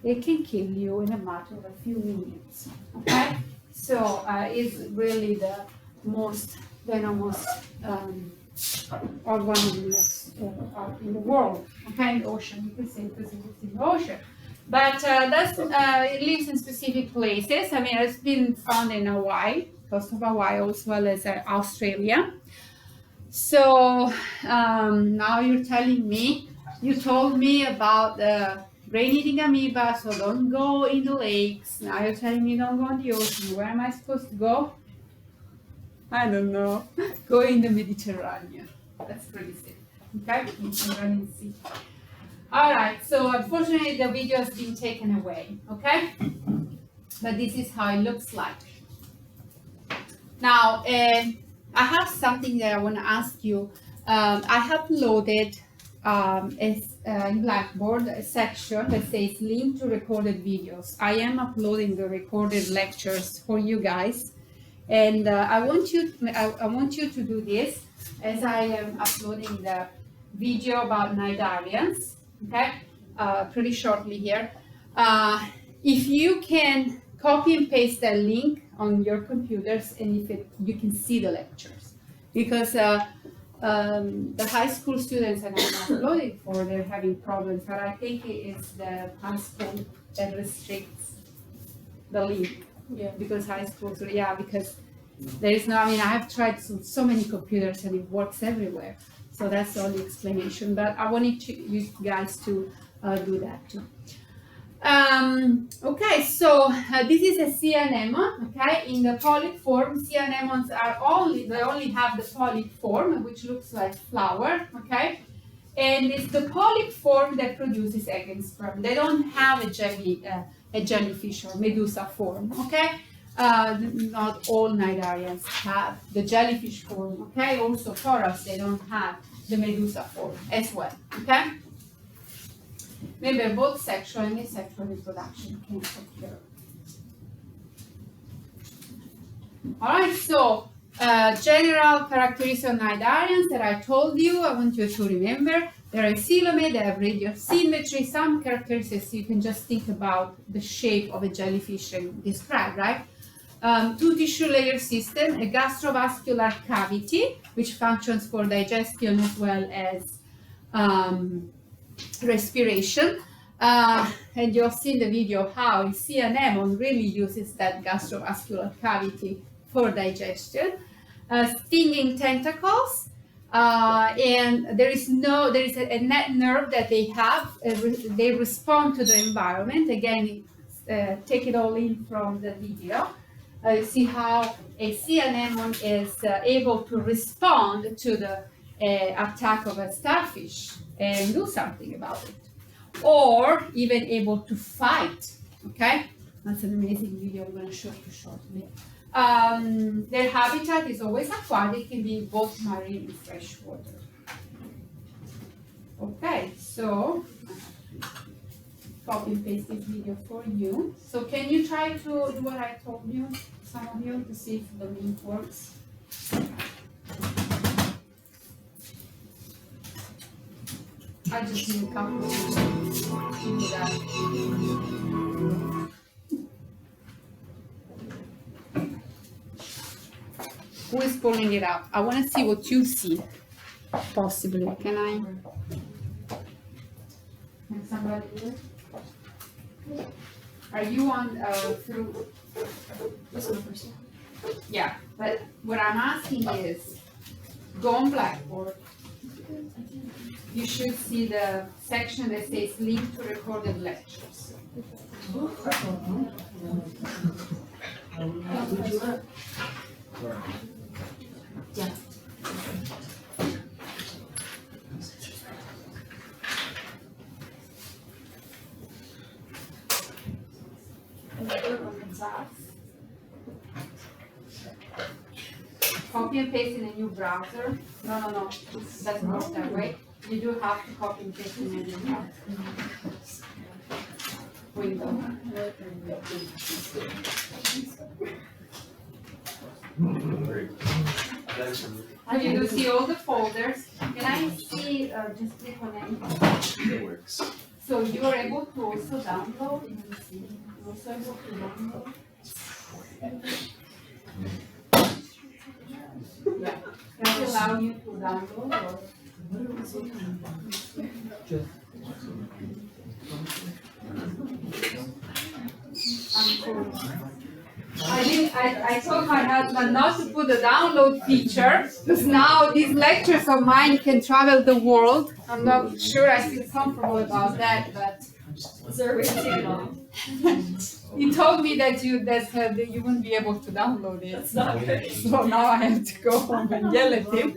they can kill you in a matter of a few minutes. Okay? So it's really the most venomous organism in the world. Okay, in the ocean, you can say, because it's in the ocean. But it lives in specific places. I mean, it's been found in Hawaii, coast of Hawaii, as well as Australia. So now you're telling me, you told me about the brain-eating amoeba, so don't go in the lakes. Now you're telling me don't go in the ocean. Where am I supposed to go? I don't know. Go in the Mediterranean. That's pretty safe. Okay? Mediterranean Sea. All right. So unfortunately, the video has been taken away. Okay? But this is how it looks like. Now, I have something that I want to ask you. I have loaded in Blackboard a section that says link to recorded videos. I am uploading the recorded lectures for you guys, and I want you to do this as I am uploading the video about Cnidarians. Okay, pretty shortly here. If you can copy and paste the link on your computers, and if you can see the lectures, because the high school students that I'm uploading for, they're having problems, but I think it is the high school that restricts the link. Yeah. Because high school, so yeah, because there is no, I mean, I have tried so many computers and it works everywhere. So that's the only explanation, but I wanted you guys to do that too. Okay, so this is a sea anemone. Okay, in the polyp form, sea anemones they only have the polyp form, which looks like flower. Okay, and it's the polyp form that produces egg and sperm. They don't have a jellyfish or medusa form. Okay, not all Cnidarians have the jellyfish form. Okay, also corals, they don't have the medusa form as well. Okay. Maybe both sexual and asexual reproduction can occur. All right, so general characteristics of Cnidarians that I told you, I want you to remember. They're coelomate, they have radial symmetry, some characteristics you can just think about the shape of a jellyfish and describe, right? Two tissue layer system, a gastrovascular cavity, which functions for digestion as well as respiration, and you'll see in the video how a sea anemone really uses that gastrovascular cavity for digestion. Stinging tentacles, and there is a net nerve that they have. They respond to the environment. Again, take it all in from the video. You see how a sea anemone is able to respond to the attack of a starfish and do something about it, or even able to fight. Okay, that's an amazing video I'm going to show you shortly. Their habitat is always aquatic, can be both marine and freshwater. Okay, so copy and paste this video for you. So can you try to do what I told you, some of you, to see if the link works? I just need a couple of minutes to do that. Who is pulling it up? I want to see what you see, possibly. Can I? Can somebody do it? Are you on through? This one first. Yeah, but what I'm asking is, go on Blackboard. You should see the section that says link to recorded lectures. Copy and paste in a new browser. No. Doesn't work that way. You do have to copy and paste in a new window. And you do see all the folders. Can I see, just click on any? It works. So you are able to also download. Let me see. You're also able to download. Yeah. Does it allow you to download or? I told my husband not to put the download feature because now these lectures of mine can travel the world. I'm not sure I feel comfortable about that, but he told me that you wouldn't be able to download it. So now I have to go home and yell at him.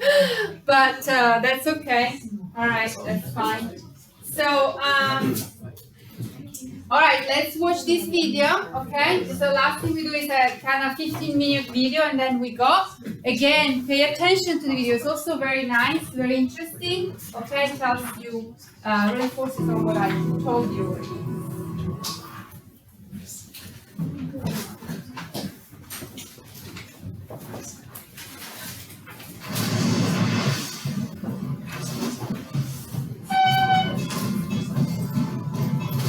But that's okay. All right, that's fine. So all right, let's watch this video, okay? So last thing we do is a kind of 15-minute video and then we go. Again, pay attention to the video. It's also very nice, very interesting, okay? It tells you, reinforces on what I told you already.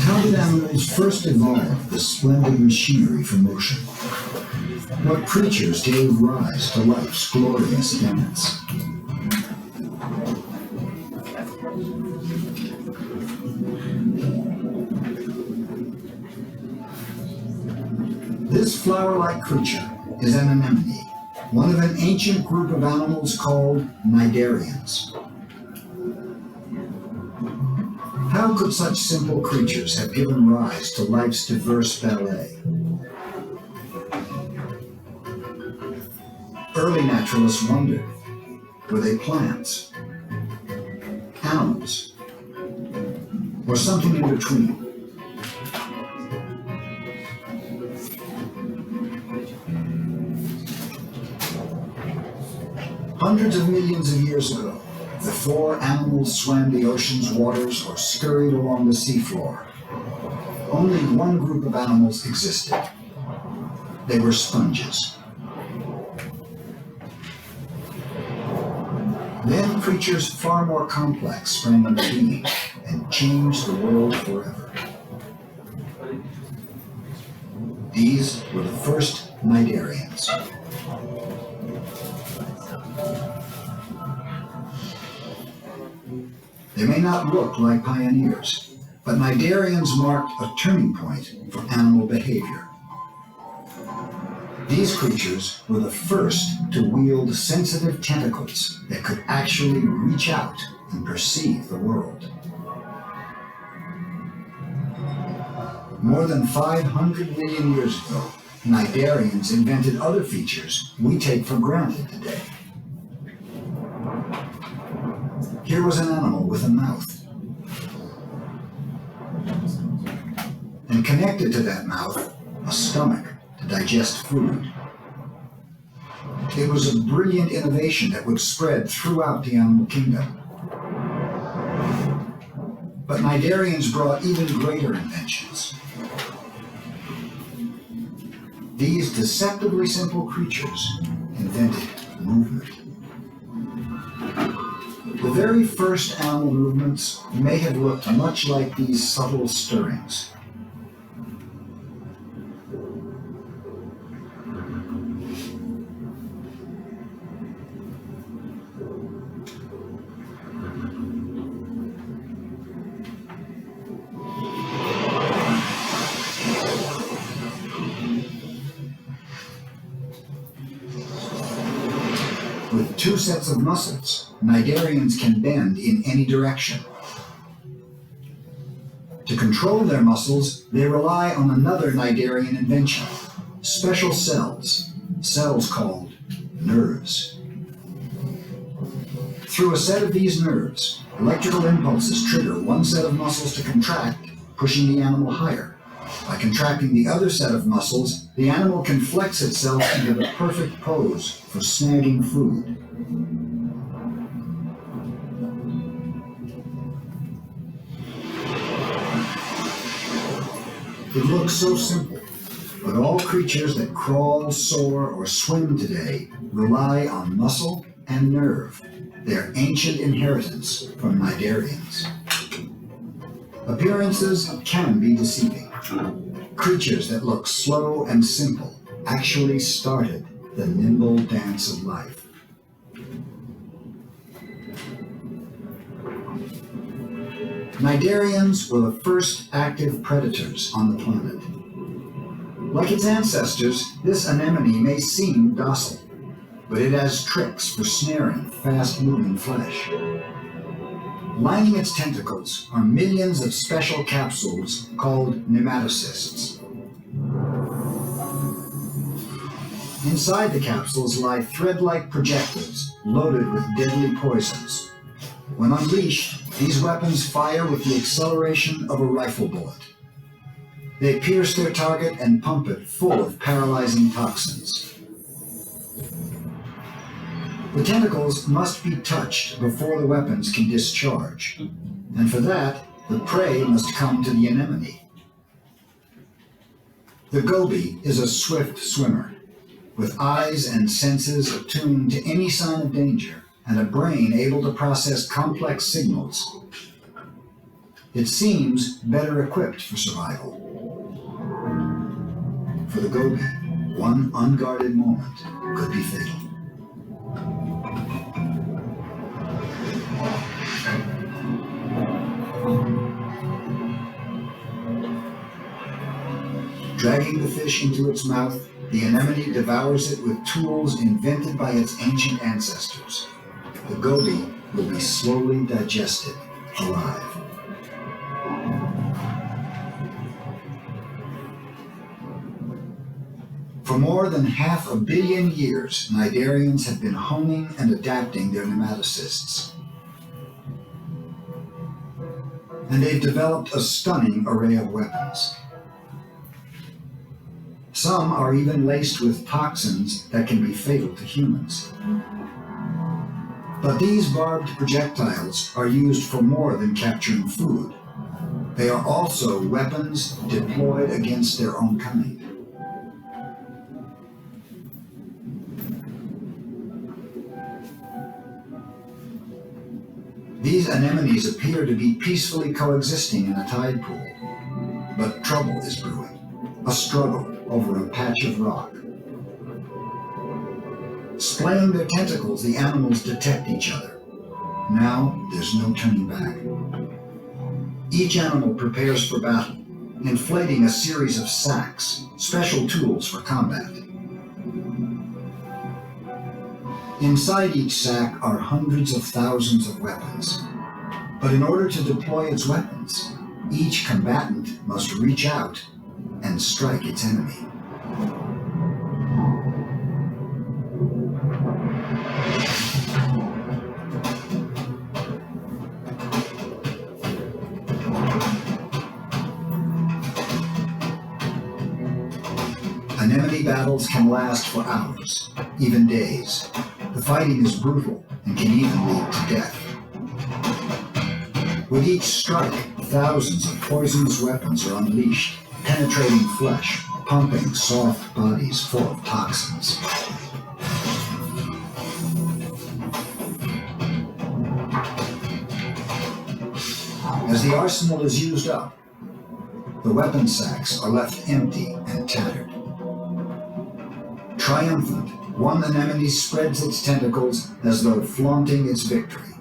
How did animals first evolve this splendid machinery for motion? What creatures gave rise to life's glorious dance? This flower-like creature is an anemone, one of an ancient group of animals called cnidarians. How could such simple creatures have given rise to life's diverse ballet? Early naturalists wondered, were they plants, animals, or something in between? Hundreds of millions of years ago, before animals swam the ocean's waters or scurried along the seafloor, only one group of animals existed. They were sponges. Then creatures far more complex sprang into being and changed the world forever. These were the first cnidarians. They may not look like pioneers, but cnidarians marked a turning point for animal behavior. These creatures were the first to wield sensitive tentacles that could actually reach out and perceive the world. More than 500 million years ago, cnidarians invented other features we take for granted today. Here was an animal with a mouth. And connected to that mouth, a stomach to digest food. It was a brilliant innovation that would spread throughout the animal kingdom. But cnidarians brought even greater inventions. These deceptively simple creatures invented movement. The very first animal movements may have looked much like these subtle stirrings. With two sets of muscles, cnidarians can bend in any direction. To control their muscles, they rely on another cnidarian invention, special cells called nerves. Through a set of these nerves, electrical impulses trigger one set of muscles to contract, pushing the animal higher. By contracting the other set of muscles, the animal can flex itself into the perfect pose for snagging food. It looks so simple, but all creatures that crawl, soar, or swim today rely on muscle and nerve, their ancient inheritance from cnidarians. Appearances can be deceiving. Creatures that look slow and simple actually started the nimble dance of life. Cnidarians were the first active predators on the planet. Like its ancestors, this anemone may seem docile, but it has tricks for snaring fast-moving flesh. Lining its tentacles are millions of special capsules called nematocysts. Inside the capsules lie thread-like projectiles loaded with deadly poisons. When unleashed, these weapons fire with the acceleration of a rifle bullet. They pierce their target and pump it full of paralyzing toxins. The tentacles must be touched before the weapons can discharge, and for that, the prey must come to the anemone. The goby is a swift swimmer, with eyes and senses attuned to any sign of danger, and a brain able to process complex signals. It seems better equipped for survival. For the goby, one unguarded moment could be fatal. Dragging the fish into its mouth, the anemone devours it with tools invented by its ancient ancestors. The goby will be slowly digested alive. For more than 500 million years, cnidarians have been honing and adapting their nematocysts. And they've developed a stunning array of weapons. Some are even laced with toxins that can be fatal to humans. But these barbed projectiles are used for more than capturing food. They are also weapons deployed against their own kind. These anemones appear to be peacefully coexisting in a tide pool, but trouble is brewing, a struggle over a patch of rock. Splaying their tentacles, the animals detect each other. Now there's no turning back. Each animal prepares for battle, inflating a series of sacs, special tools for combat. Inside each sac are hundreds of thousands of weapons. But in order to deploy its weapons, each combatant must reach out and strike its enemy. Anemone battles can last for hours, even days. The fighting is brutal and can even lead to death. With each strike, thousands of poisonous weapons are unleashed, penetrating flesh, pumping soft bodies full of toxins. As the arsenal is used up, the weapon sacks are left empty and tattered. Triumphant, one anemone spreads its tentacles as though flaunting its victory.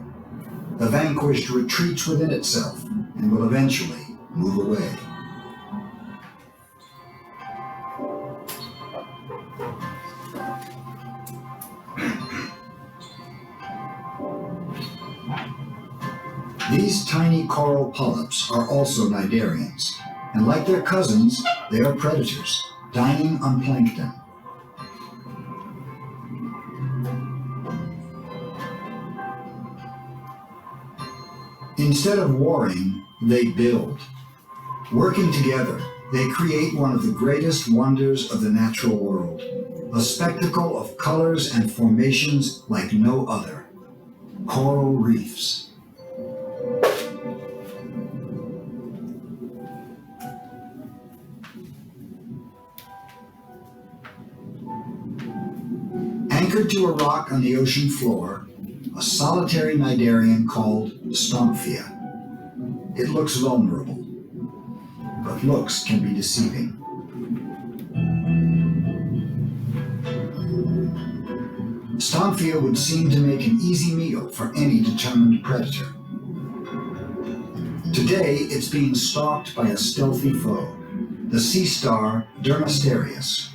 The vanquished retreats within itself and will eventually move away. These tiny coral polyps are also cnidarians, and like their cousins, they are predators, dining on plankton. Instead of warring, they build. Working together, they create one of the greatest wonders of the natural world, a spectacle of colors and formations like no other. Coral reefs. Anchored to a rock on the ocean floor, a solitary cnidarian called Stomphia. It looks vulnerable, but looks can be deceiving. Stomphia would seem to make an easy meal for any determined predator. Today, it's being stalked by a stealthy foe, the sea star Dermasterius.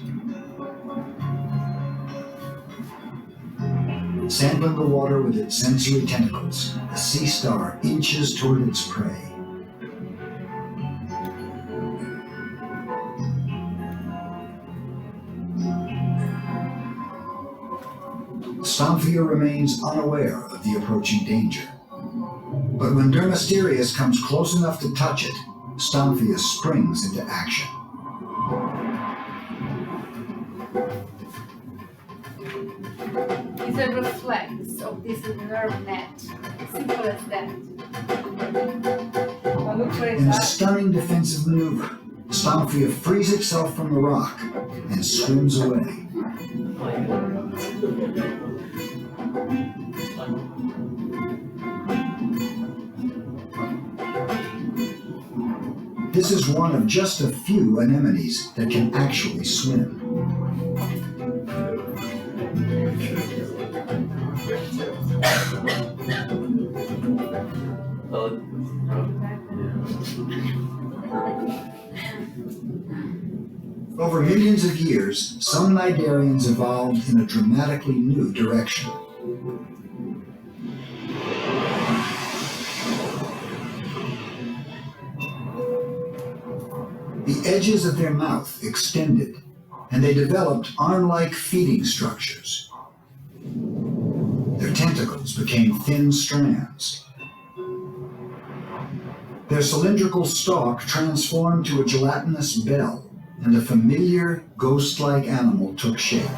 Sampling the water with its sensory tentacles, the sea star inches toward its prey. Stomphia remains unaware of the approaching danger. But when Dermasterius comes close enough to touch it, Stomphia springs into action. It's a reflex of this nerve net. Simple as that. Oh, look where In a it's at. stunning defensive maneuver, Stomphia frees itself from the rock and swims away. This is one of just a few anemones that can actually swim. Over millions of years, some cnidarians evolved in a dramatically new direction. The edges of their mouth extended, and they developed arm-like feeding structures. Their tentacles became thin strands. Their cylindrical stalk transformed to a gelatinous bell, and a familiar, ghost-like animal took shape.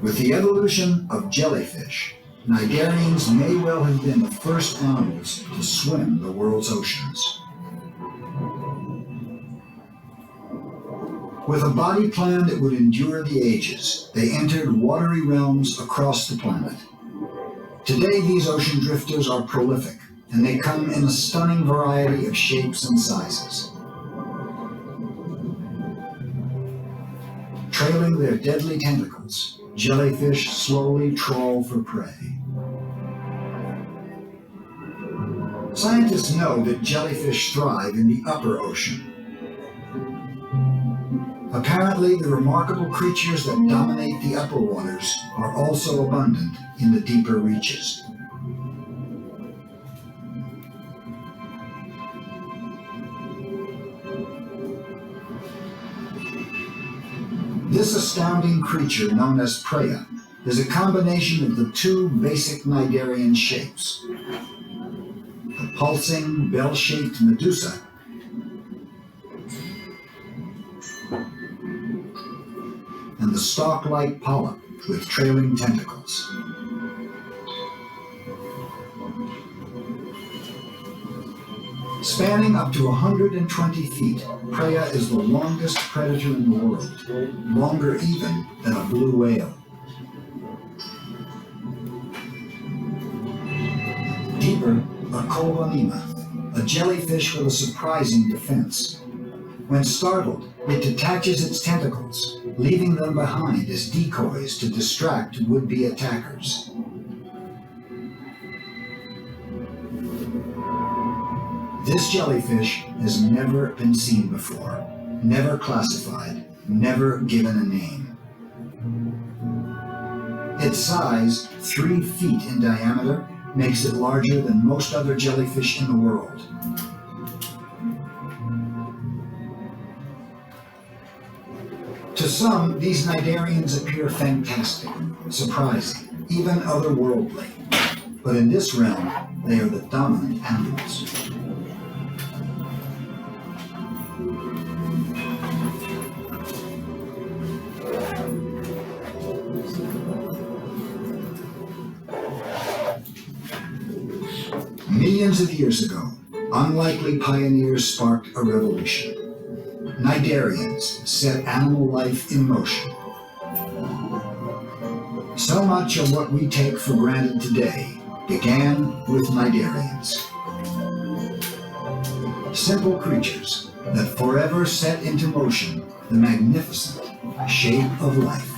With the evolution of jellyfish, cnidarians may well have been the first animals to swim the world's oceans. With a body plan that would endure the ages, they entered watery realms across the planet. Today, these ocean drifters are prolific, and they come in a stunning variety of shapes and sizes. Trailing their deadly tentacles, jellyfish slowly trawl for prey. Scientists know that jellyfish thrive in the upper ocean. Apparently, the remarkable creatures that dominate the upper waters are also abundant in the deeper reaches. This astounding creature, known as Praia, is a combination of the two basic cnidarian shapes: the pulsing, bell-shaped medusa and the stalk-like polyp with trailing tentacles. Spanning up to 120 feet, Praia is the longest predator in the world, longer even than a blue whale. Deeper, a Colonema, a jellyfish with a surprising defense. When startled, it detaches its tentacles, leaving them behind as decoys to distract would-be attackers. This jellyfish has never been seen before, never classified, never given a name. Its size, 3 feet in diameter, makes it larger than most other jellyfish in the world. To some, these cnidarians appear fantastic, surprising, even otherworldly. But in this realm, they are the dominant animals. Millions of years ago, unlikely pioneers sparked a revolution. Cnidarians set animal life in motion. So much of what we take for granted today began with Cnidarians. Simple creatures that forever set into motion the magnificent shape of life.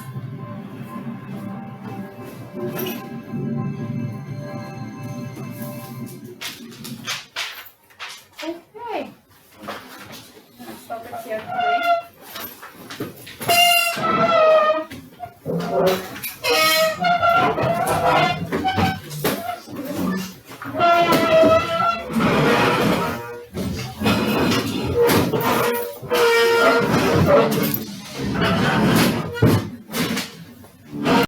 Okay. Let's stop it here today.